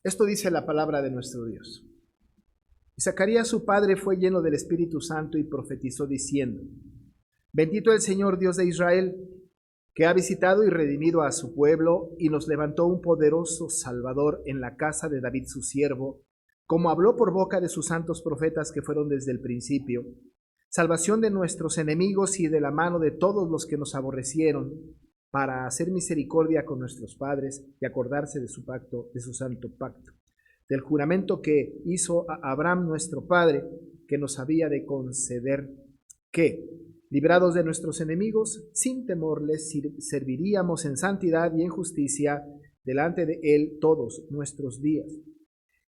Esto dice la palabra de nuestro Dios. Y Zacarías su padre fue lleno del Espíritu Santo y profetizó diciendo: Bendito el Señor Dios de Israel, que ha visitado y redimido a su pueblo y nos levantó un poderoso Salvador en la casa de David su siervo, como habló por boca de sus santos profetas que fueron desde el principio, salvación de nuestros enemigos y de la mano de todos los que nos aborrecieron, para hacer misericordia con nuestros padres y acordarse de su pacto, de su santo pacto, del juramento que hizo a Abraham nuestro padre, que nos había de conceder que, librados de nuestros enemigos, sin temor les serviríamos en santidad y en justicia delante de él todos nuestros días.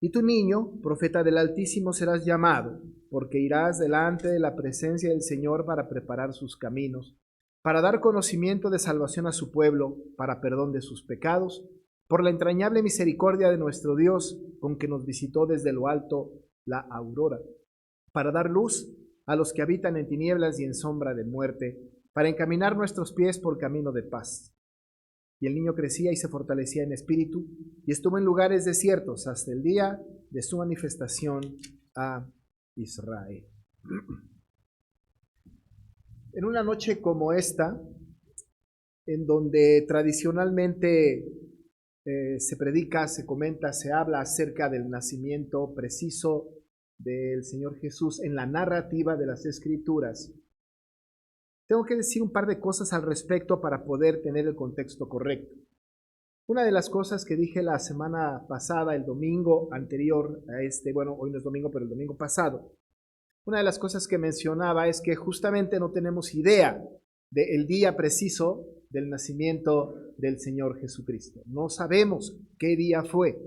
Y tu niño, profeta del Altísimo, serás llamado, porque irás delante de la presencia del Señor para preparar sus caminos, para dar conocimiento de salvación a su pueblo, para perdón de sus pecados, por la entrañable misericordia de nuestro Dios, con que nos visitó desde lo alto la aurora, para dar luz a los que habitan en tinieblas y en sombra de muerte, para encaminar nuestros pies por camino de paz. Y el niño crecía y se fortalecía en espíritu, y estuvo en lugares desiertos hasta el día de su manifestación a Israel. En una noche como esta, en donde tradicionalmente se predica, se comenta, se habla acerca del nacimiento preciso del Señor Jesús en la narrativa de las Escrituras, tengo que decir un par de cosas al respecto para poder tener el contexto correcto. Una de las cosas que dije la semana pasada, el domingo anterior a hoy no es domingo, pero el domingo pasado, una de las cosas que mencionaba es que justamente no tenemos idea del día preciso del nacimiento del Señor Jesucristo. No sabemos qué día fue.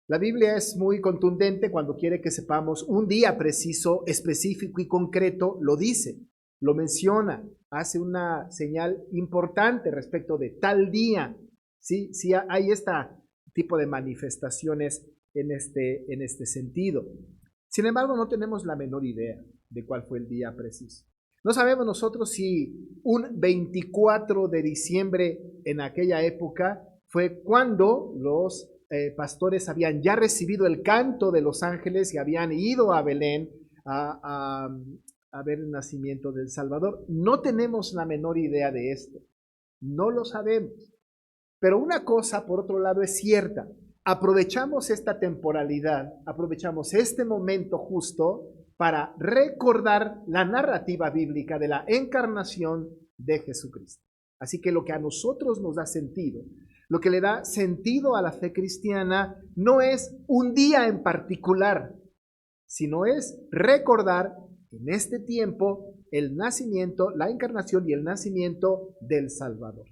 La Biblia es muy contundente cuando quiere que sepamos un día preciso, específico y concreto, lo dice, lo menciona, hace una señal importante respecto de tal día. Sí, hay este tipo de manifestaciones en este sentido. Sin embargo, no tenemos la menor idea de cuál fue el día preciso. No sabemos nosotros si un 24 de diciembre en aquella época fue cuando los pastores habían ya recibido el canto de los ángeles y habían ido a Belén a ver el nacimiento del Salvador. No tenemos la menor idea de esto. No lo sabemos. Pero una cosa, por otro lado, es cierta. Aprovechamos esta temporalidad, aprovechamos este momento justo para recordar la narrativa bíblica de la encarnación de Jesucristo. Así que lo que a nosotros nos da sentido, lo que le da sentido a la fe cristiana, no es un día en particular, sino es recordar en este tiempo el nacimiento, la encarnación y el nacimiento del Salvador.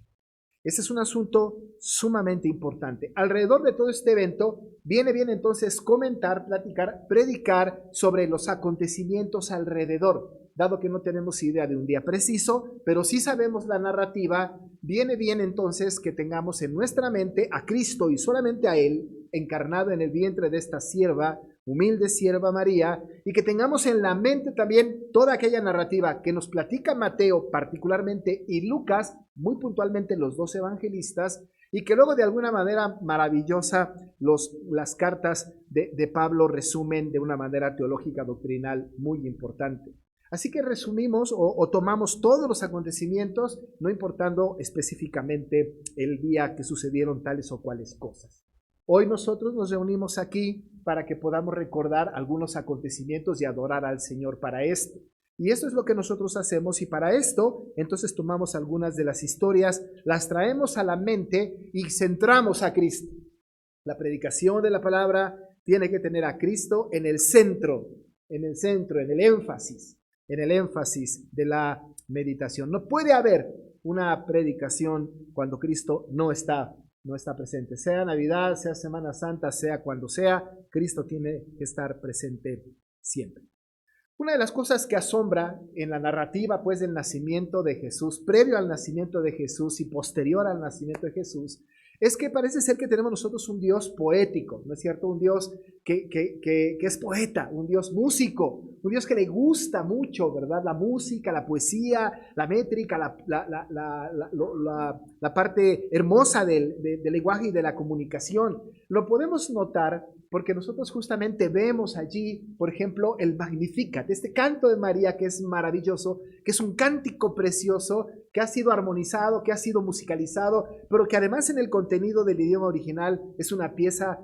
Ese es un asunto sumamente importante. Alrededor de todo este evento viene bien entonces comentar, platicar, predicar sobre los acontecimientos alrededor. Dado que no tenemos idea de un día preciso, pero sí sabemos la narrativa, viene bien entonces que tengamos en nuestra mente a Cristo y solamente a Él, encarnado en el vientre de esta sierva, humilde sierva María, y que tengamos en la mente también toda aquella narrativa que nos platica Mateo particularmente y Lucas, muy puntualmente los dos evangelistas, y que luego de alguna manera maravillosa las cartas de Pablo resumen de una manera teológica doctrinal muy importante. Así que resumimos o tomamos todos los acontecimientos, no importando específicamente el día que sucedieron tales o cuales cosas. Hoy nosotros nos reunimos aquí para que podamos recordar algunos acontecimientos y adorar al Señor para esto. Y esto es lo que nosotros hacemos, y para esto entonces tomamos algunas de las historias, las traemos a la mente y centramos a Cristo. La predicación de la palabra tiene que tener a Cristo en el centro, en el énfasis de la meditación. No puede haber una predicación cuando Cristo no está presente. Sea Navidad, sea Semana Santa, sea cuando sea, Cristo tiene que estar presente siempre. Una de las cosas que asombra en la narrativa pues del nacimiento de Jesús, previo al nacimiento de Jesús y posterior al nacimiento de Jesús, es que parece ser que tenemos nosotros un Dios poético, ¿no es cierto? Un Dios que es poeta, un Dios músico, un Dios que le gusta mucho, ¿verdad? La música, la poesía, la métrica, la parte hermosa del lenguaje y de la comunicación. Lo podemos notar porque nosotros justamente vemos allí, por ejemplo, el Magnificat, este canto de María que es maravilloso, que es un cántico precioso, que ha sido armonizado, que ha sido musicalizado, pero que además en el contenido del idioma original es una pieza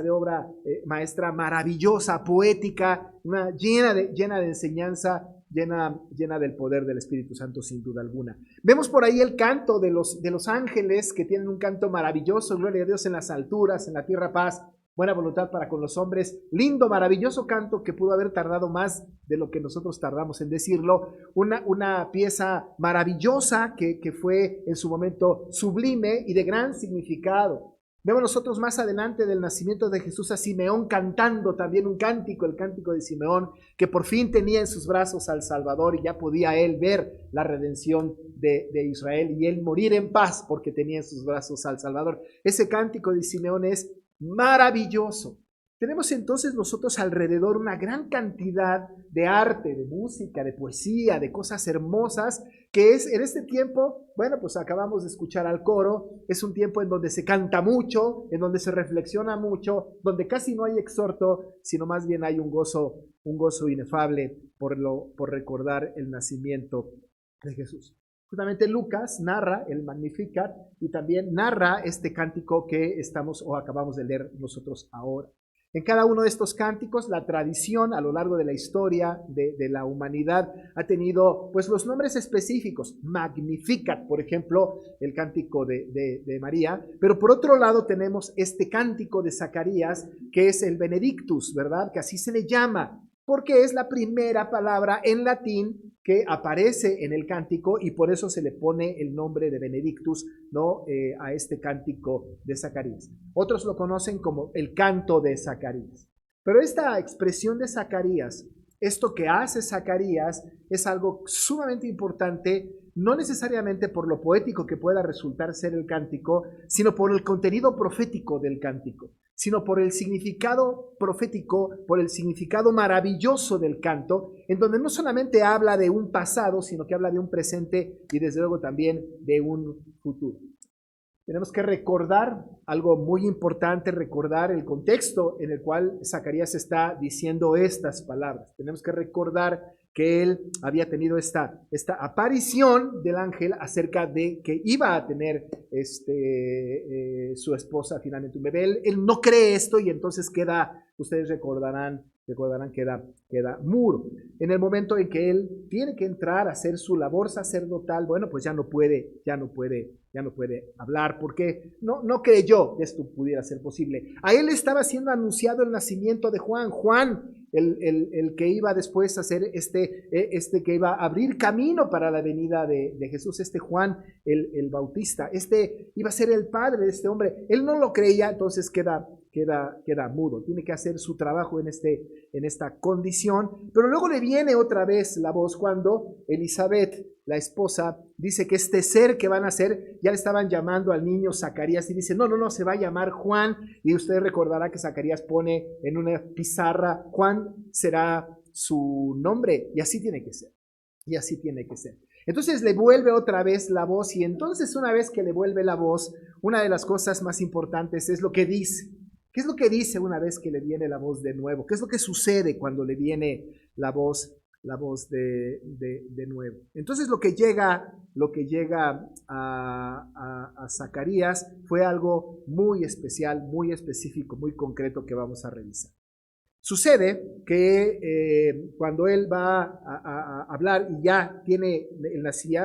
de obra maestra maravillosa, poética, llena de enseñanza, llena del poder del Espíritu Santo, sin duda alguna. Vemos por ahí el canto de los ángeles, que tienen un canto maravilloso, gloria a Dios en las alturas, en la tierra paz, buena voluntad para con los hombres. Lindo, maravilloso canto que pudo haber tardado más de lo que nosotros tardamos en decirlo. Una pieza maravillosa que fue en su momento sublime y de gran significado. Vemos nosotros más adelante del nacimiento de Jesús a Simeón cantando también un cántico, el cántico de Simeón, que por fin tenía en sus brazos al Salvador y ya podía él ver la redención de Israel y él morir en paz porque tenía en sus brazos al Salvador. Ese cántico de Simeón es maravilloso. Tenemos entonces nosotros alrededor una gran cantidad de arte, de música, de poesía, de cosas hermosas, que es en este tiempo, bueno, pues acabamos de escuchar al coro, es un tiempo en donde se canta mucho, en donde se reflexiona mucho, donde casi no hay exhorto, sino más bien hay un gozo inefable por recordar el nacimiento de Jesús. Justamente Lucas narra el Magnificat y también narra este cántico que acabamos de leer nosotros ahora. En cada uno de estos cánticos, la tradición a lo largo de la historia de la humanidad ha tenido pues los nombres específicos. Magnificat, por ejemplo, el cántico de María, pero por otro lado tenemos este cántico de Zacarías, que es el Benedictus, ¿verdad? Que así se le llama, porque es la primera palabra en latín que aparece en el cántico y por eso se le pone el nombre de Benedictus, ¿no? A este cántico de Zacarías. Otros lo conocen como el canto de Zacarías. Pero esta expresión de Zacarías, esto que hace Zacarías, es algo sumamente importante, no necesariamente por lo poético que pueda resultar ser el cántico, sino por el contenido profético del cántico, sino por el significado profético, por el significado maravilloso del canto, en donde no solamente habla de un pasado, sino que habla de un presente y desde luego también de un futuro. Tenemos que recordar algo muy importante, recordar el contexto en el cual Zacarías está diciendo estas palabras. Tenemos que recordar que él había tenido esta aparición del ángel acerca de que iba a tener su esposa finalmente un bebé. Él no cree esto y entonces ustedes recordarán, queda mudo. En el momento en que él tiene que entrar a hacer su labor sacerdotal, bueno, pues ya no puede hablar porque no creyó que esto pudiera ser posible. A él estaba siendo anunciado el nacimiento de Juan, el que iba después a hacer que iba a abrir camino para la venida de Jesús, Juan el Bautista, iba a ser el padre de este hombre. Él no lo creía, entonces queda mudo, tiene que hacer su trabajo en esta condición, pero luego le viene otra vez la voz cuando Elizabeth, la esposa, dice que este ser que van a nacer, ya le estaban llamando al niño Zacarías y dice, no, se va a llamar Juan, y usted recordará que Zacarías pone en una pizarra, Juan será su nombre, y así tiene que ser. Entonces le vuelve otra vez la voz, y entonces una vez que le vuelve la voz, una de las cosas más importantes es lo que dice. ¿Qué es lo que dice una vez que le viene la voz de nuevo? ¿Qué es lo que sucede cuando le viene la voz de nuevo? Entonces lo que llega a Zacarías fue algo muy especial, muy específico, muy concreto que vamos a revisar. Sucede que cuando él va a hablar y ya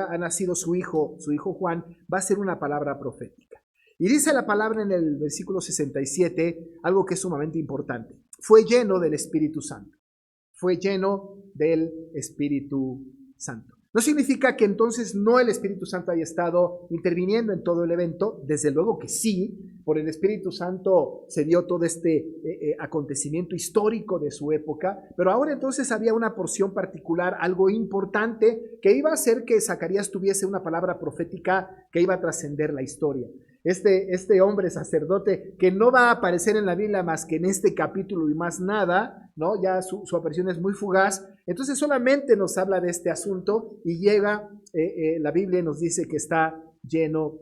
ha nacido su hijo Juan, va a ser una palabra profética. Y dice la palabra en el versículo 67 algo que es sumamente importante. Fue lleno del Espíritu Santo. Fue lleno del Espíritu Santo. No significa que entonces no el Espíritu Santo haya estado interviniendo en todo el evento. Desde luego que sí. Por el Espíritu Santo se dio todo acontecimiento histórico de su época. Pero ahora entonces había una porción particular, algo importante, que iba a hacer que Zacarías tuviese una palabra profética que iba a trascender la historia. este hombre sacerdote que no va a aparecer en la Biblia más que en este capítulo y más nada, ¿no? Ya su aparición es muy fugaz. Entonces solamente nos habla de este asunto y llega, la Biblia nos dice que está lleno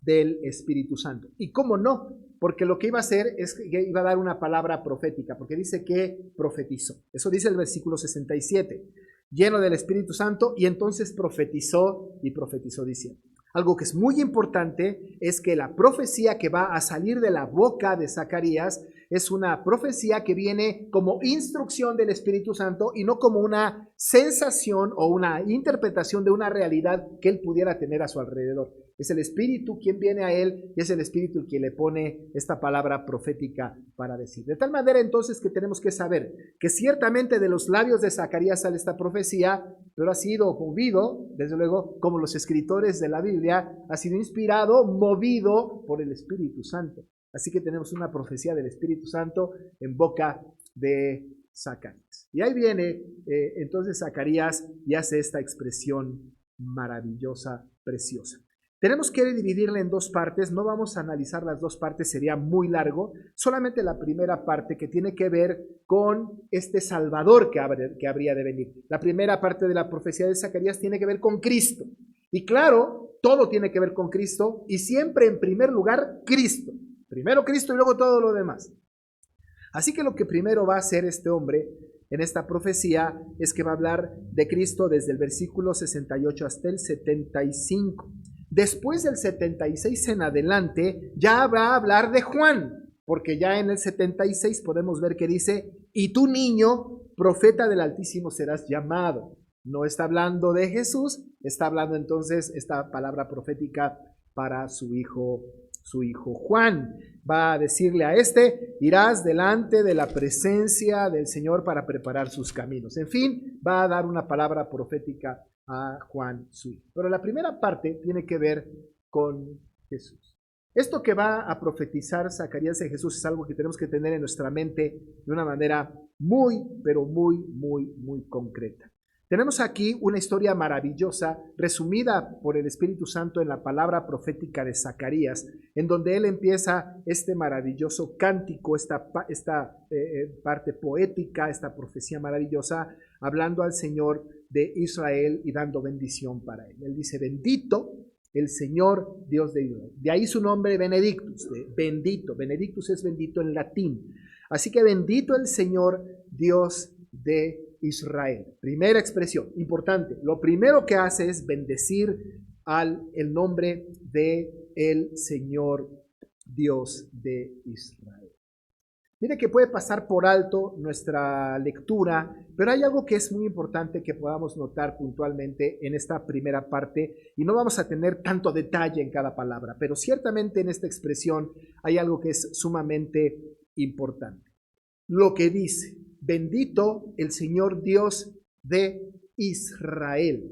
del Espíritu Santo. ¿Y cómo no? Porque lo que iba a hacer es que iba a dar una palabra profética, porque dice que profetizó. Eso dice el versículo 67. Lleno del Espíritu Santo, y entonces profetizó y profetizó diciendo. Algo que es muy importante es que la profecía que va a salir de la boca de Zacarías es una profecía que viene como instrucción del Espíritu Santo y no como una sensación o una interpretación de una realidad que él pudiera tener a su alrededor. Es el Espíritu quien viene a él y es el Espíritu quien le pone esta palabra profética para decir. De tal manera entonces que tenemos que saber que ciertamente de los labios de Zacarías sale esta profecía, pero ha sido movido, desde luego, como los escritores de la Biblia, ha sido inspirado, movido por el Espíritu Santo. Así que tenemos una profecía del Espíritu Santo en boca de Zacarías. Y ahí viene entonces Zacarías y hace esta expresión maravillosa, preciosa. Tenemos que dividirla en dos partes, no vamos a analizar las dos partes, sería muy largo, solamente la primera parte que tiene que ver con este Salvador que habría de venir. La primera parte de la profecía de Zacarías tiene que ver con Cristo. Y claro, todo tiene que ver con Cristo y siempre en primer lugar Cristo. Primero Cristo y luego todo lo demás. Así que lo que primero va a hacer este hombre en esta profecía es que va a hablar de Cristo desde el versículo 68 hasta el 75. Después del 76 en adelante ya va a hablar de Juan, porque ya en el 76 podemos ver que dice, y tú niño, profeta del Altísimo serás llamado. No está hablando de Jesús, está hablando entonces esta palabra profética para su hijo Juan. Va a decirle a este, irás delante de la presencia del Señor para preparar sus caminos. En fin, va a dar una palabra profética a Juan su hijo. Pero la primera parte tiene que ver con Jesús. Esto que va a profetizar Zacarías de Jesús es algo que tenemos que tener en nuestra mente de una manera muy, pero muy, muy, muy concreta. Tenemos aquí una historia maravillosa resumida por el Espíritu Santo en la palabra profética de Zacarías, en donde él empieza este maravilloso cántico, esta parte poética, esta profecía maravillosa, hablando al Señor de Israel y dando bendición para él. Él dice, bendito el Señor Dios de Israel. De ahí su nombre Benedictus, bendito. Benedictus es bendito en latín. Así que bendito el Señor Dios de Israel. Primera expresión, importante. Lo primero que hace es bendecir el nombre de el Señor Dios de Israel. Mire que puede pasar por alto nuestra lectura, pero hay algo que es muy importante que podamos notar puntualmente en esta primera parte, y no vamos a tener tanto detalle en cada palabra, pero ciertamente en esta expresión hay algo que es sumamente importante. Lo que dice, bendito el Señor Dios de Israel.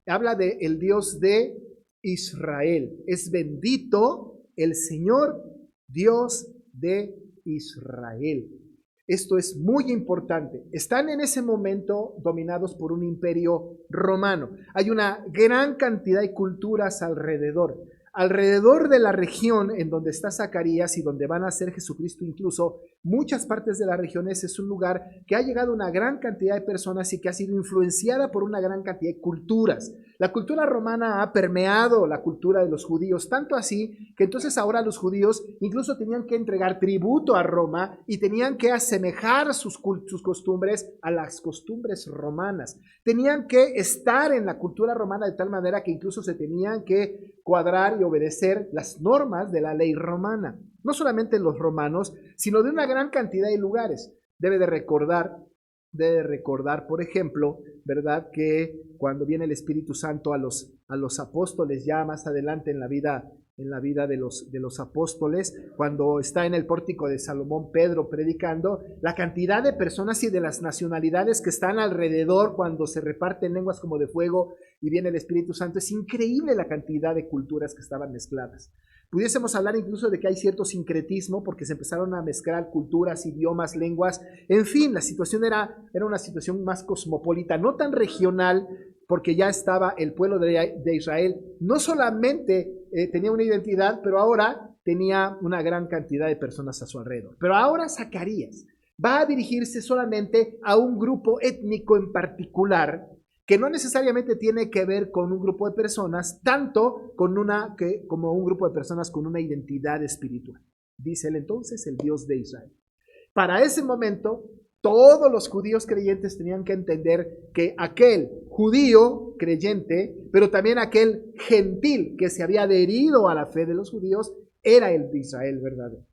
Habla de el Dios de Israel. Es bendito el Señor Dios de Israel. Esto es muy importante. Están en ese momento dominados por un imperio romano. Hay una gran cantidad de culturas alrededor. Alrededor de la región en donde está Zacarías y donde van a ser Jesucristo incluso, muchas partes de las regiones es un lugar que ha llegado una gran cantidad de personas y que ha sido influenciada por una gran cantidad de culturas. La cultura romana ha permeado la cultura de los judíos, tanto así que entonces ahora los judíos incluso tenían que entregar tributo a Roma y tenían que asemejar sus costumbres a las costumbres romanas. Tenían que estar en la cultura romana de tal manera que incluso se tenían que cuadrar y obedecer las normas de la ley romana. No solamente los romanos, sino de una gran cantidad de lugares. Debe de recordar, por ejemplo, ¿verdad?, que cuando viene el Espíritu Santo a los apóstoles, ya más adelante en la vida de los apóstoles, cuando está en el pórtico de Salomón Pedro predicando, la cantidad de personas y de las nacionalidades que están alrededor cuando se reparten lenguas como de fuego y viene el Espíritu Santo, es increíble la cantidad de culturas que estaban mezcladas. Pudiésemos hablar incluso de que hay cierto sincretismo porque se empezaron a mezclar culturas, idiomas, lenguas. En fin, la situación era una situación más cosmopolita, no tan regional, porque ya estaba el pueblo de Israel, no solamente tenía una identidad, pero ahora tenía una gran cantidad de personas a su alrededor. Pero ahora Zacarías va a dirigirse solamente a un grupo étnico en particular, que no necesariamente tiene que ver con un grupo de personas, tanto como un grupo de personas con una identidad espiritual. Dice él entonces, el Dios de Israel. Para ese momento, todos los judíos creyentes tenían que entender que aquel judío creyente, pero también aquel gentil que se había adherido a la fe de los judíos, era el de Israel verdadero.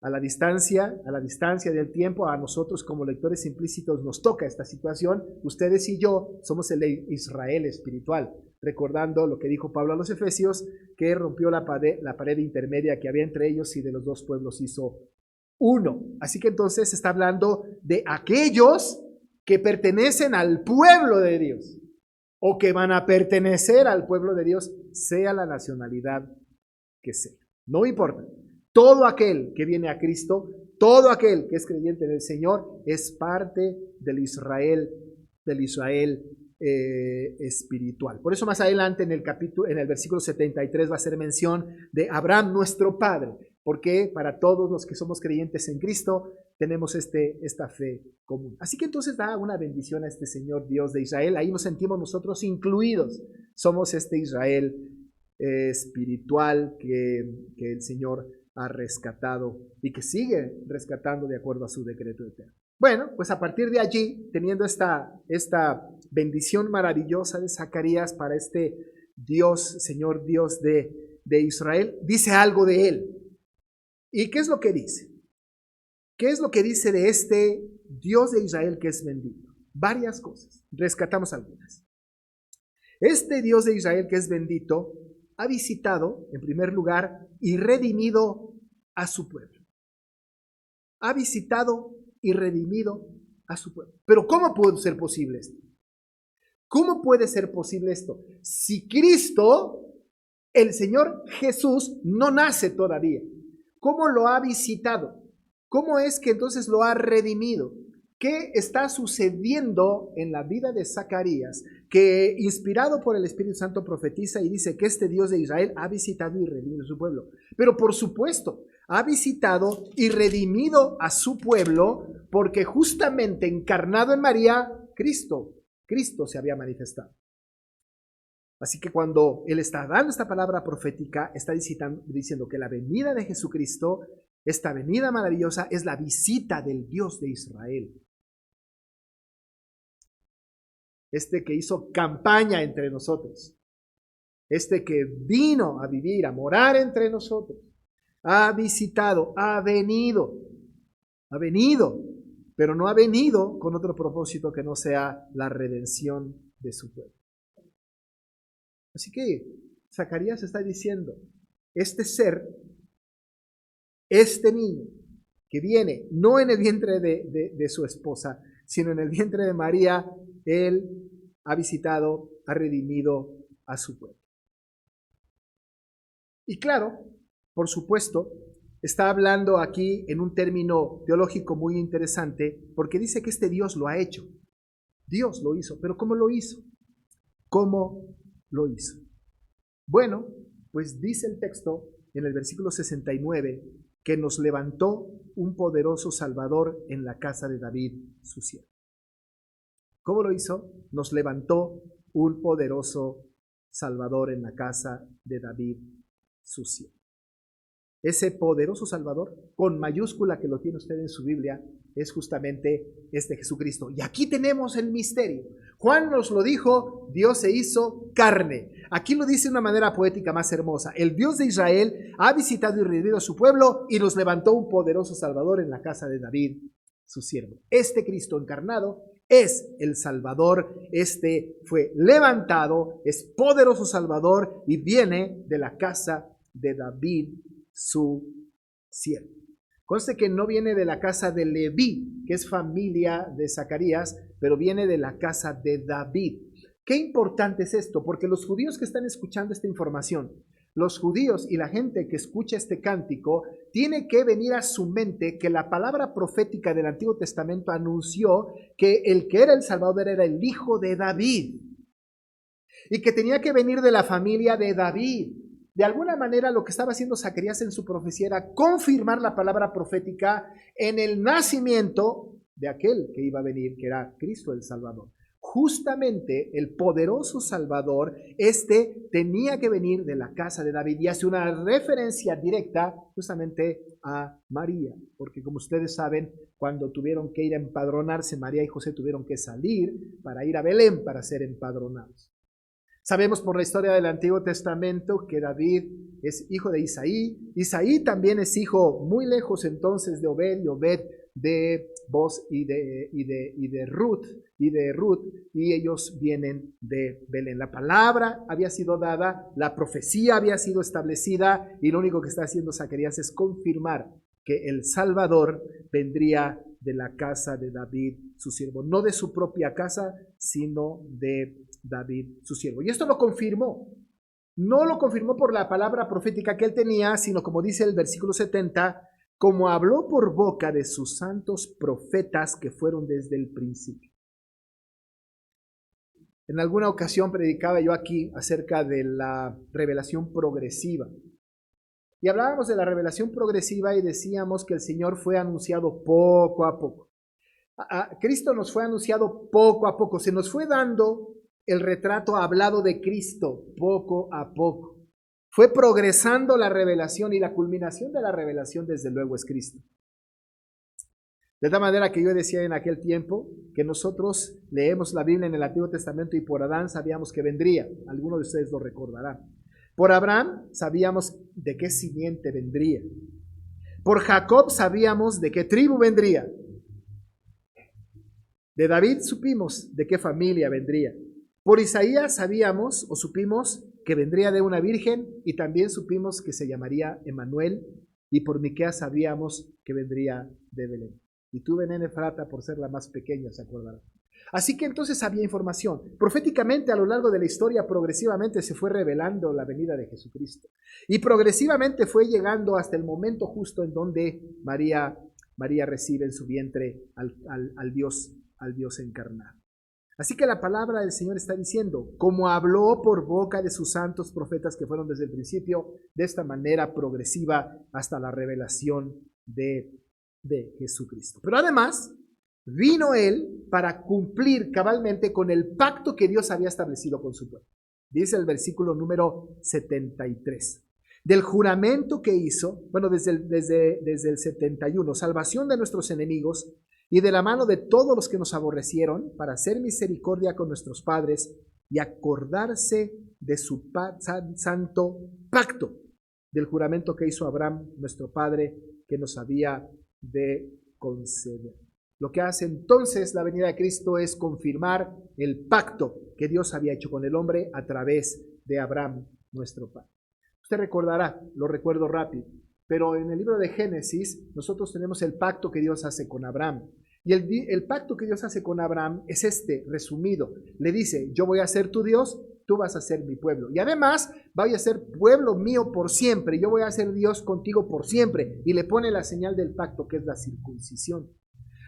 A la distancia del tiempo, a nosotros como lectores implícitos nos toca esta situación. Ustedes y yo somos el Israel espiritual, recordando lo que dijo Pablo a los Efesios, que rompió la pared intermedia que había entre ellos y de los dos pueblos hizo uno. Así que entonces está hablando de aquellos que pertenecen al pueblo de Dios o que van a pertenecer al pueblo de Dios, sea la nacionalidad que sea. No importa. Todo aquel que viene a Cristo, todo aquel que es creyente en el Señor, es parte del Israel espiritual. Por eso más adelante en el versículo 73 va a ser mención de Abraham, nuestro padre, porque para todos los que somos creyentes en Cristo tenemos esta fe común. Así que entonces da una bendición a este Señor Dios de Israel. Ahí nos sentimos nosotros incluidos. Somos este Israel espiritual que el Señor ha rescatado y que sigue rescatando de acuerdo a su decreto eterno. Bueno, pues a partir de allí, teniendo esta bendición maravillosa de Zacarías para este Dios, Señor Dios de Israel, dice algo de él. ¿Y qué es lo que dice? ¿Qué es lo que dice de este Dios de Israel que es bendito? Varias cosas, rescatamos algunas. Este Dios de Israel que es bendito ha visitado, en primer lugar, y redimido a su pueblo. Ha visitado y redimido a su pueblo. Pero ¿cómo puede ser posible esto? ¿Cómo puede ser posible esto? Si Cristo, el Señor Jesús, no nace todavía. ¿Cómo lo ha visitado? ¿Cómo es que entonces lo ha redimido? ¿Qué está sucediendo en la vida de Zacarías? Que inspirado por el Espíritu Santo profetiza y dice que este Dios de Israel ha visitado y redimido a su pueblo. Pero por supuesto, ha visitado y redimido a su pueblo porque justamente encarnado en María, Cristo se había manifestado. Así que cuando Él está dando esta palabra profética, está diciendo que la venida de Jesucristo, esta venida maravillosa, es la visita del Dios de Israel. Este que hizo campaña entre nosotros, este que vino a vivir, a morar entre nosotros, ha visitado, ha venido, pero no ha venido con otro propósito que no sea la redención de su pueblo. Así que Zacarías está diciendo, este ser, este niño que viene no en el vientre de su esposa, sino en el vientre de María, él ha visitado, ha redimido a su pueblo. Y claro, por supuesto, está hablando aquí en un término teológico muy interesante, porque dice que este Dios lo ha hecho. Dios lo hizo, pero ¿cómo lo hizo? ¿Cómo lo hizo? Bueno, pues dice el texto en el versículo 69 que nos levantó un poderoso Salvador en la casa de David, su siervo. ¿Cómo lo hizo? Nos levantó un poderoso Salvador en la casa de David, su siervo. Ese poderoso Salvador, con mayúscula que lo tiene usted en su Biblia, es justamente este Jesucristo. Y aquí tenemos el misterio. Juan nos lo dijo, Dios se hizo carne. Aquí lo dice de una manera poética más hermosa. El Dios de Israel ha visitado y redimido a su pueblo y nos levantó un poderoso Salvador en la casa de David, su siervo. Este Cristo encarnado es el Salvador. Este fue levantado, es poderoso Salvador y viene de la casa de David, su siervo. Conste que no viene de la casa de Leví, que es familia de Zacarías, pero viene de la casa de David. Qué importante es esto, porque los judíos que están escuchando esta información, los judíos y la gente que escucha este cántico, tiene que venir a su mente que la palabra profética del Antiguo Testamento anunció que el que era el Salvador era el hijo de David. y que tenía que venir de la familia de David. De alguna manera lo que estaba haciendo Zacarías en su profecía era confirmar la palabra profética en el nacimiento de aquel que iba a venir, que era Cristo el Salvador. Justamente el poderoso Salvador, tenía que venir de la casa de David, y hace una referencia directa justamente a María, porque como ustedes saben, cuando tuvieron que ir a empadronarse, María y José tuvieron que salir para ir a Belén para ser empadronados. Sabemos por la historia del Antiguo Testamento que David es hijo de Isaí. Isaí también es hijo muy lejos entonces de Obed, y Obed de Boz y de Ruth, y ellos vienen de Belén. La palabra había sido dada, la profecía había sido establecida, y lo único que está haciendo Zacarías es confirmar que el Salvador vendría de la casa de David, su siervo, no de su propia casa, sino de David, su siervo. Y esto lo confirmó. No lo confirmó por la palabra profética que él tenía, sino como dice el versículo 70, como habló por boca de sus santos profetas que fueron desde el principio. En alguna ocasión predicaba yo aquí acerca de la revelación progresiva. Y hablábamos de la revelación progresiva y decíamos que el Señor fue anunciado poco a poco. Cristo nos fue anunciado poco a poco. Se nos fue dando el retrato hablado de Cristo poco a poco. Fue progresando la revelación, y la culminación de la revelación desde luego es Cristo. De tal manera que yo decía en aquel tiempo que nosotros leemos la Biblia en el Antiguo Testamento y por Adán sabíamos que vendría. Algunos de ustedes lo recordarán. Por Abraham sabíamos de qué simiente vendría. Por Jacob sabíamos de qué tribu vendría. De David supimos de qué familia vendría. Por Isaías sabíamos o supimos que vendría de una virgen, y también supimos que se llamaría Emanuel, y por Miqueas sabíamos que vendría de Belén. Y tú, Belén Efrata, por ser la más pequeña, se acordarán. Así que entonces había información. Proféticamente, a lo largo de la historia, progresivamente se fue revelando la venida de Jesucristo. Y progresivamente fue llegando hasta el momento justo en donde María recibe en su vientre al Dios encarnado. Así que la palabra del Señor está diciendo, como habló por boca de sus santos profetas que fueron desde el principio, de esta manera progresiva hasta la revelación de Jesucristo. Pero además, vino Él para cumplir cabalmente con el pacto que Dios había establecido con su pueblo. Dice el versículo número 73. Del juramento que hizo, bueno, desde el 71, salvación de nuestros enemigos, y de la mano de todos los que nos aborrecieron, para hacer misericordia con nuestros padres y acordarse de su santo pacto, del juramento que hizo Abraham, nuestro padre, que nos había de conceder. Lo que hace entonces la venida de Cristo es confirmar el pacto que Dios había hecho con el hombre a través de Abraham, nuestro padre. Usted recordará, lo recuerdo rápido, pero en el libro de Génesis nosotros tenemos el pacto que Dios hace con Abraham. Y el pacto que Dios hace con Abraham es resumido. Le dice, yo voy a ser tu Dios, tú vas a ser mi pueblo. Y además, voy a ser pueblo mío por siempre. Yo voy a ser Dios contigo por siempre. Y le pone la señal del pacto, que es la circuncisión.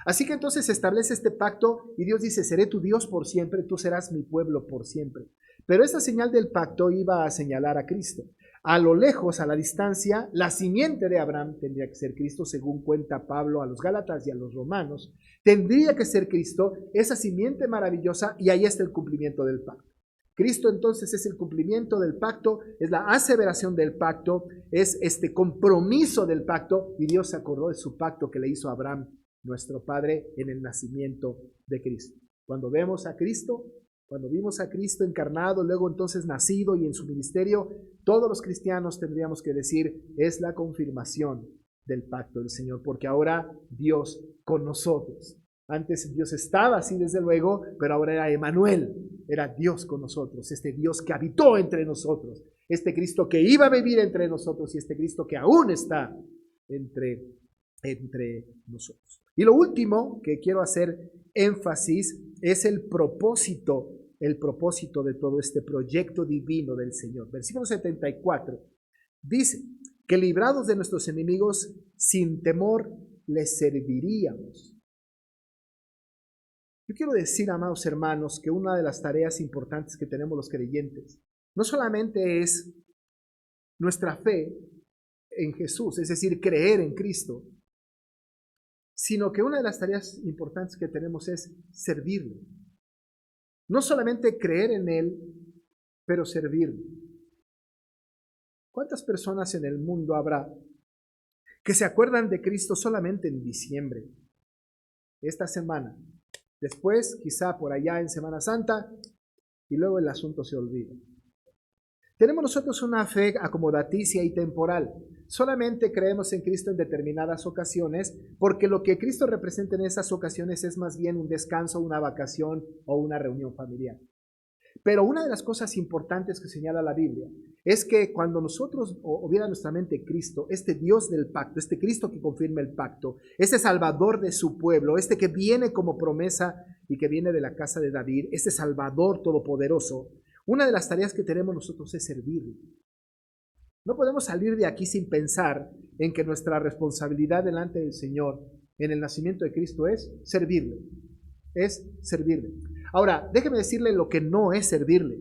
Así que entonces se establece este pacto y Dios dice, seré tu Dios por siempre, tú serás mi pueblo por siempre. Pero esta señal del pacto iba a señalar a Cristo. A lo lejos, a la distancia, la simiente de Abraham tendría que ser Cristo, según cuenta Pablo a los Gálatas y a los romanos. Tendría que ser Cristo, esa simiente maravillosa, y ahí está el cumplimiento del pacto. Cristo entonces es el cumplimiento del pacto, es la aseveración del pacto, es este compromiso del pacto, y Dios se acordó de su pacto que le hizo a Abraham, nuestro padre, en el nacimiento de Cristo. Cuando vemos a Cristo, cuando vimos a Cristo encarnado, luego entonces nacido y en su ministerio, todos los cristianos tendríamos que decir, es la confirmación del pacto del Señor, porque ahora Dios con nosotros. Antes Dios estaba así desde luego, pero ahora era Emanuel, era Dios con nosotros, este Dios que habitó entre nosotros, este Cristo que iba a vivir entre nosotros y este Cristo que aún está entre nosotros. Y lo último que quiero hacer énfasis es el propósito de todo este proyecto divino del Señor. Versículo 74 dice que librados de nuestros enemigos, sin temor les serviríamos. Yo quiero decir, amados hermanos, que una de las tareas importantes que tenemos los creyentes no solamente es nuestra fe en Jesús, es decir, creer en Cristo, sino que una de las tareas importantes que tenemos es servirle. No solamente creer en Él, pero servirle. ¿Cuántas personas en el mundo habrá que se acuerdan de Cristo solamente en diciembre, esta semana? Después, quizá por allá en Semana Santa, y luego el asunto se olvida. Tenemos nosotros una fe acomodaticia y temporal. Solamente creemos en Cristo en determinadas ocasiones, porque lo que Cristo representa en esas ocasiones es más bien un descanso, una vacación o una reunión familiar. Pero una de las cosas importantes que señala la Biblia es que cuando nosotros hubiera en nuestra mente Cristo, este Dios del pacto, este Cristo que confirma el pacto, este Salvador de su pueblo, este que viene como promesa y que viene de la casa de David, este Salvador todopoderoso, una de las tareas que tenemos nosotros es servirle. No podemos salir de aquí sin pensar en que nuestra responsabilidad delante del Señor en el nacimiento de Cristo es servirle. Es servirle. Ahora, déjeme decirle lo que no es servirle.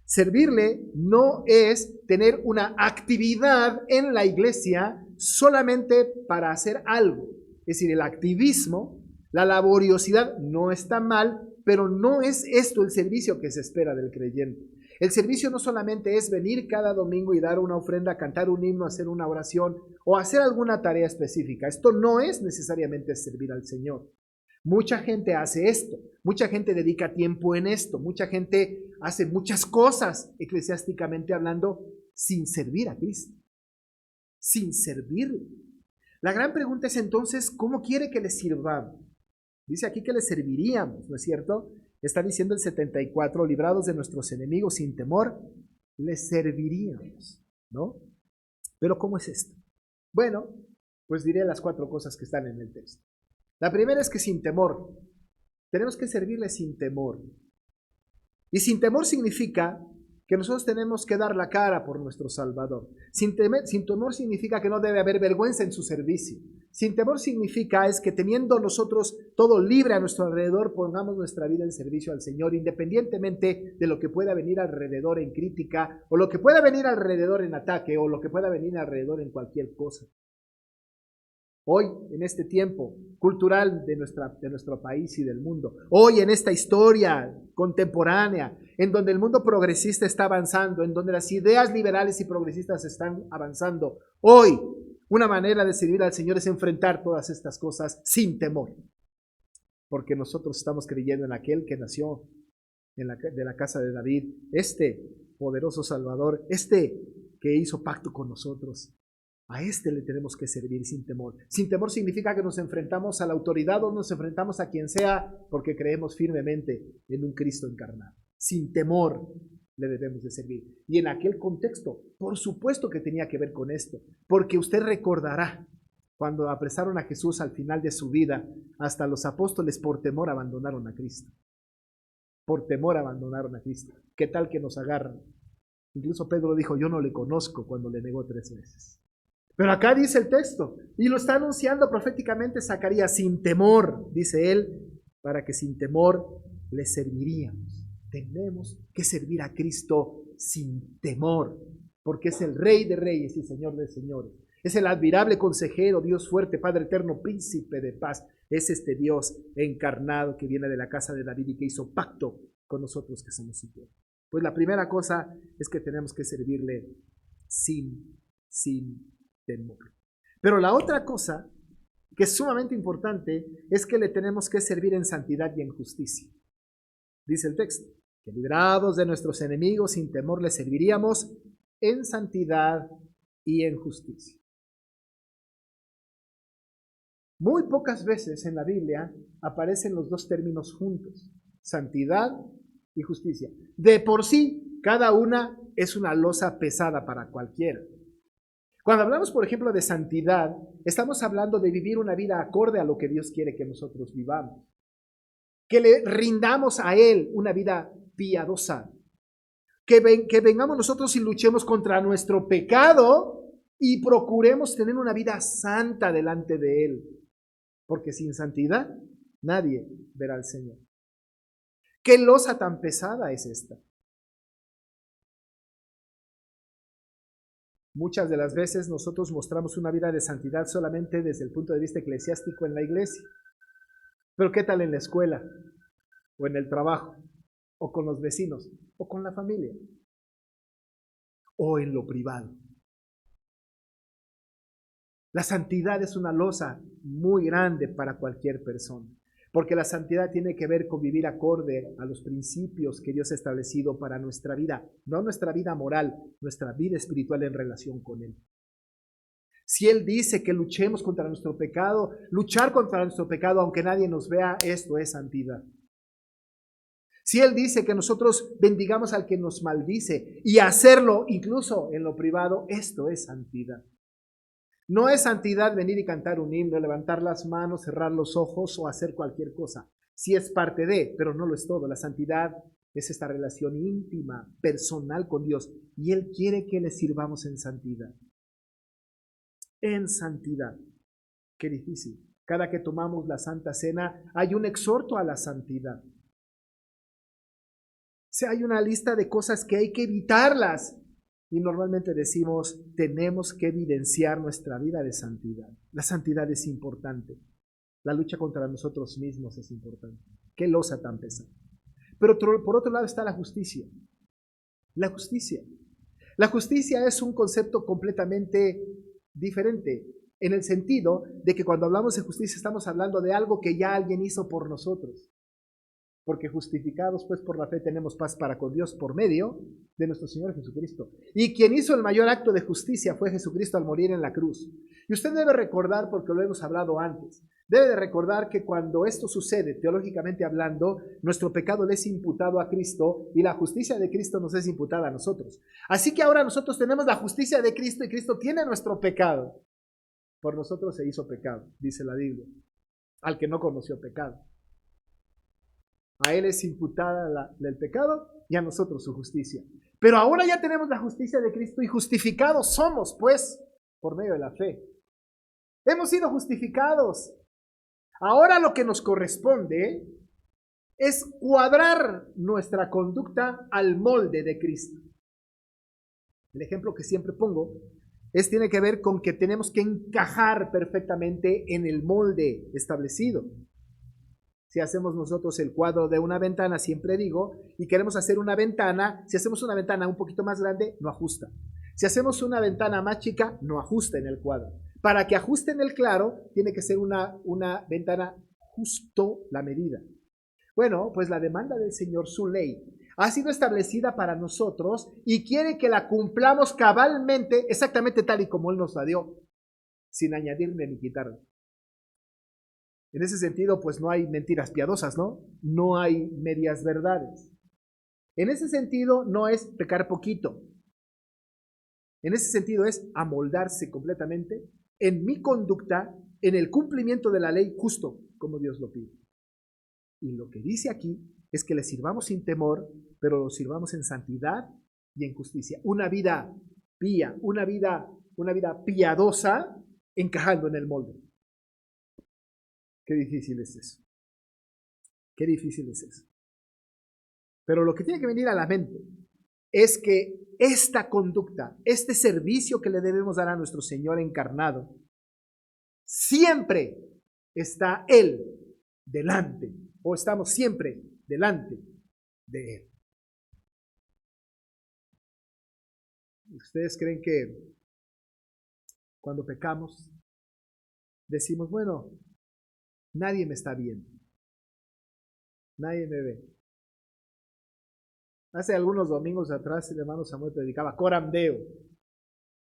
Servirle no es tener una actividad en la iglesia solamente para hacer algo. Es decir, el activismo, la laboriosidad no está mal, pero no es esto el servicio que se espera del creyente. El servicio no solamente es venir cada domingo y dar una ofrenda, cantar un himno, hacer una oración o hacer alguna tarea específica. Esto no es necesariamente servir al Señor. Mucha gente hace esto, mucha gente dedica tiempo en esto, mucha gente hace muchas cosas, eclesiásticamente hablando, sin servir a Cristo, sin servirle. La gran pregunta es entonces, ¿cómo quiere que le sirvamos? Dice aquí que le serviríamos, ¿no es cierto? Está diciendo el 74, librados de nuestros enemigos sin temor, le serviríamos, ¿no? Pero ¿cómo es esto? Bueno, pues diré las 4 cosas que están en el texto. La primera es que sin temor, tenemos que servirle sin temor. Y sin temor significa que nosotros tenemos que dar la cara por nuestro Salvador. Sin temor significa que no debe haber vergüenza en su servicio. Sin temor significa es que teniendo nosotros todo libre a nuestro alrededor, pongamos nuestra vida en servicio al Señor, independientemente de lo que pueda venir alrededor en crítica, o lo que pueda venir alrededor en ataque, o lo que pueda venir alrededor en cualquier cosa. Hoy, en este tiempo cultural de nuestro país y del mundo, hoy en esta historia contemporánea, en donde el mundo progresista está avanzando, en donde las ideas liberales y progresistas están avanzando, hoy una manera de servir al Señor es enfrentar todas estas cosas sin temor, porque nosotros estamos creyendo en aquel que nació de la casa de David, este poderoso Salvador, este que hizo pacto con nosotros. A este le tenemos que servir sin temor. Sin temor significa que nos enfrentamos a la autoridad o nos enfrentamos a quien sea porque creemos firmemente en un Cristo encarnado. Sin temor le debemos de servir. Y en aquel contexto, por supuesto que tenía que ver con esto, porque usted recordará cuando apresaron a Jesús al final de su vida, hasta los apóstoles por temor abandonaron a Cristo. Por temor abandonaron a Cristo. ¿Qué tal que nos agarran? Incluso Pedro dijo, yo no le conozco, cuando le negó 3 veces. Pero acá dice el texto, y lo está anunciando proféticamente Zacarías, sin temor, dice él, para que sin temor le serviríamos. Tenemos que servir a Cristo sin temor, porque es el Rey de Reyes y Señor de Señores. Es el admirable consejero, Dios fuerte, Padre eterno, príncipe de paz. Es este Dios encarnado que viene de la casa de David y que hizo pacto con nosotros que somos su pueblo. Pues la primera cosa es que tenemos que servirle sin temor. Pero la otra cosa que es sumamente importante es que le tenemos que servir en santidad y en justicia. Dice el texto, que librados de nuestros enemigos sin temor le serviríamos en santidad y en justicia. Muy pocas veces en la Biblia aparecen los 2 términos juntos, santidad y justicia. De por sí, cada una es una losa pesada para cualquiera. Cuando hablamos, por ejemplo, de santidad, estamos hablando de vivir una vida acorde a lo que Dios quiere que nosotros vivamos. Que le rindamos a Él una vida piadosa. Que vengamos nosotros y luchemos contra nuestro pecado y procuremos tener una vida santa delante de Él. Porque sin santidad Nadie verá al Señor. ¿Qué losa tan pesada es esta? Muchas de las veces nosotros mostramos una vida de santidad solamente desde el punto de vista eclesiástico en la iglesia. Pero ¿qué tal en la escuela? ¿O en el trabajo? ¿O con los vecinos? ¿O con la familia? ¿O en lo privado? La santidad es una losa muy grande para cualquier persona, porque la santidad tiene que ver con vivir acorde a los principios que Dios ha establecido para nuestra vida, no nuestra vida moral, nuestra vida espiritual en relación con Él. Si Él dice que luchemos contra nuestro pecado, luchar contra nuestro pecado aunque nadie nos vea, esto es santidad. Si Él dice que nosotros bendigamos al que nos maldice y hacerlo incluso en lo privado, esto es santidad. No es santidad venir y cantar un himno, levantar las manos, cerrar los ojos o hacer cualquier cosa. Sí es parte de, pero no lo es todo. La santidad es esta relación íntima, personal con Dios. Y Él quiere que le sirvamos en santidad. En santidad. Qué difícil. Cada que tomamos la Santa Cena hay un exhorto a la santidad. O sea, hay una lista de cosas que hay que evitarlas. Y normalmente decimos, tenemos que evidenciar nuestra vida de santidad. La santidad es importante. La lucha contra nosotros mismos es importante. Qué losa tan pesada. Pero por otro lado está la justicia. La justicia. La justicia es un concepto completamente diferente, en el sentido de que cuando hablamos de justicia estamos hablando de algo que ya alguien hizo por nosotros. Porque justificados pues por la fe tenemos paz para con Dios por medio de nuestro Señor Jesucristo. Y quien hizo el mayor acto de justicia fue Jesucristo al morir en la cruz. Y usted debe recordar, porque lo hemos hablado antes, debe de recordar que cuando esto sucede, teológicamente hablando, nuestro pecado le es imputado a Cristo y la justicia de Cristo nos es imputada a nosotros. Así que ahora nosotros tenemos la justicia de Cristo y Cristo tiene nuestro pecado. Por nosotros se hizo pecado, dice la Biblia, al que no conoció pecado. A Él es imputada el pecado y a nosotros su justicia. Pero ahora ya tenemos la justicia de Cristo y justificados somos, pues, por medio de la fe. Hemos sido justificados. Ahora lo que nos corresponde es cuadrar nuestra conducta al molde de Cristo. El ejemplo que siempre pongo tiene que ver con que tenemos que encajar perfectamente en el molde establecido. Si hacemos nosotros el cuadro de una ventana, siempre digo, y queremos hacer una ventana, si hacemos una ventana un poquito más grande, no ajusta. Si hacemos una ventana más chica, no ajusta en el cuadro. Para que ajuste en el claro, tiene que ser una ventana justo la medida. Bueno, pues la demanda del Señor, su ley, ha sido establecida para nosotros y quiere que la cumplamos cabalmente, exactamente tal y como Él nos la dio, sin añadirle ni quitarle. En ese sentido, pues no hay mentiras piadosas, ¿no? No hay medias verdades. En ese sentido, no es pecar poquito. En ese sentido es amoldarse completamente en mi conducta, en el cumplimiento de la ley justo como Dios lo pide. Y lo que dice aquí es que le sirvamos sin temor, pero lo sirvamos en santidad y en justicia. Una vida pía, una vida piadosa, encajando en el molde. Qué difícil es eso. Qué difícil es eso. Pero lo que tiene que venir a la mente es que esta conducta, este servicio que le debemos dar a nuestro Señor encarnado, siempre está Él delante, o estamos siempre delante de Él. ¿Ustedes creen que cuando pecamos decimos, bueno, nadie me está viendo, nadie me ve? Hace algunos domingos atrás el hermano Samuel predicaba coram Deo,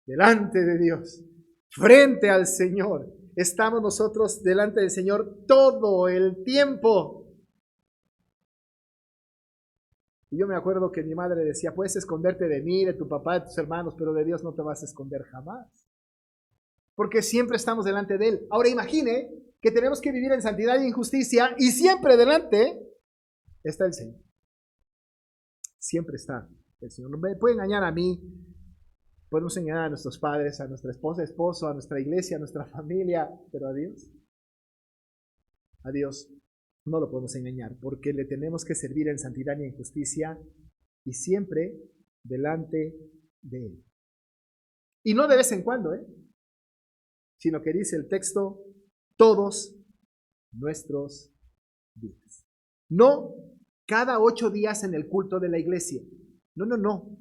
delante de Dios, frente al Señor. Estamos nosotros delante del Señor todo el tiempo. Y yo me acuerdo que mi madre decía, puedes esconderte de mí, de tu papá, de tus hermanos, pero de Dios no te vas a esconder jamás. Porque siempre estamos delante de Él. Ahora imagine que tenemos que vivir en santidad y en justicia y siempre delante está el Señor. Siempre está el Señor. No me puede engañar a mí, podemos engañar a nuestros padres, a nuestra esposa, esposo, a nuestra iglesia, a nuestra familia, pero a Dios no lo podemos engañar, porque le tenemos que servir en santidad y en justicia y siempre delante de Él. Y no de vez en cuando, sino que dice el texto, todos nuestros días. No cada 8 días en el culto de la iglesia. No.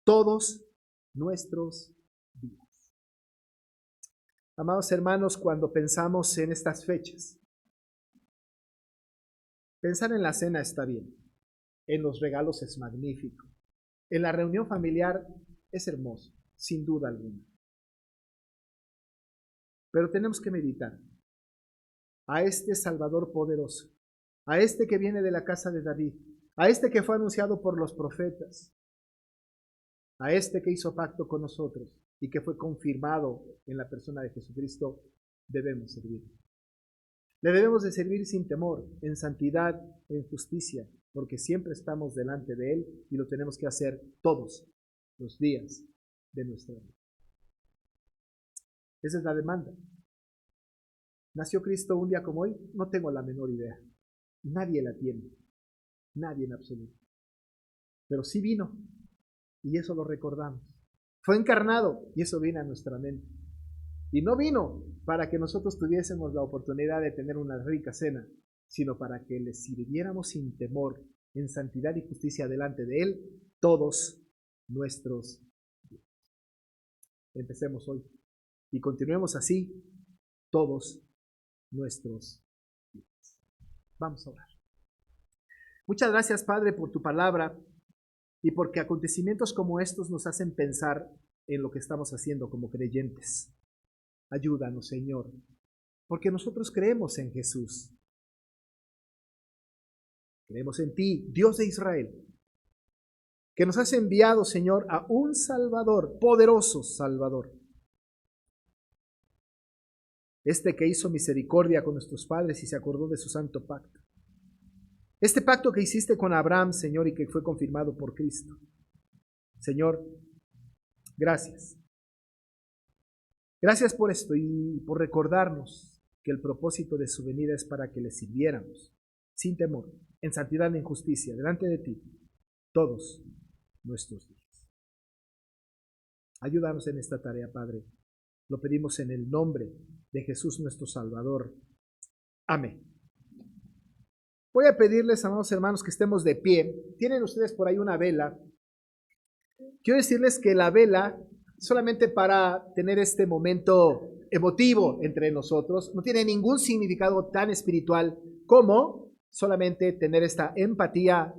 Todos nuestros días. Amados hermanos, cuando pensamos en estas fechas, pensar en la cena está bien, en los regalos es magnífico, en la reunión familiar es hermoso, sin duda alguna. Pero tenemos que meditar a este Salvador poderoso, a este que viene de la casa de David, a este que fue anunciado por los profetas, a este que hizo pacto con nosotros y que fue confirmado en la persona de Jesucristo, debemos servir. Le debemos de servir sin temor, en santidad, en justicia, porque siempre estamos delante de Él y lo tenemos que hacer todos los días de nuestra vida. Esa es la demanda. ¿Nació Cristo un día como hoy? No tengo la menor idea. Nadie la tiene. Nadie en absoluto. Pero sí vino. Y eso lo recordamos. Fue encarnado y eso viene a nuestra mente. Y no vino para que nosotros tuviésemos la oportunidad de tener una rica cena, sino para que le sirviéramos sin temor, en santidad y justicia delante de Él, todos nuestros días. Empecemos hoy y continuemos así todos nuestros días. Vamos a orar. Muchas gracias, Padre, por tu palabra y porque acontecimientos como estos nos hacen pensar en lo que estamos haciendo como creyentes. Ayúdanos, Señor, porque nosotros creemos en Jesús. Creemos en ti, Dios de Israel, que nos has enviado, Señor, a un Salvador, poderoso Salvador. Este que hizo misericordia con nuestros padres y se acordó de su santo pacto. Este pacto que hiciste con Abraham, Señor, y que fue confirmado por Cristo. Señor, gracias. Gracias por esto y por recordarnos que el propósito de su venida es para que le sirviéramos, sin temor, en santidad y en justicia, delante de ti, todos nuestros días. Ayúdanos en esta tarea, Padre. Lo pedimos en el nombre de Jesús nuestro Salvador. Amén. Voy a pedirles, amados hermanos, que estemos de pie. Tienen ustedes por ahí una vela. Quiero decirles que la vela, solamente para tener este momento emotivo entre nosotros, no tiene ningún significado tan espiritual como solamente tener esta empatía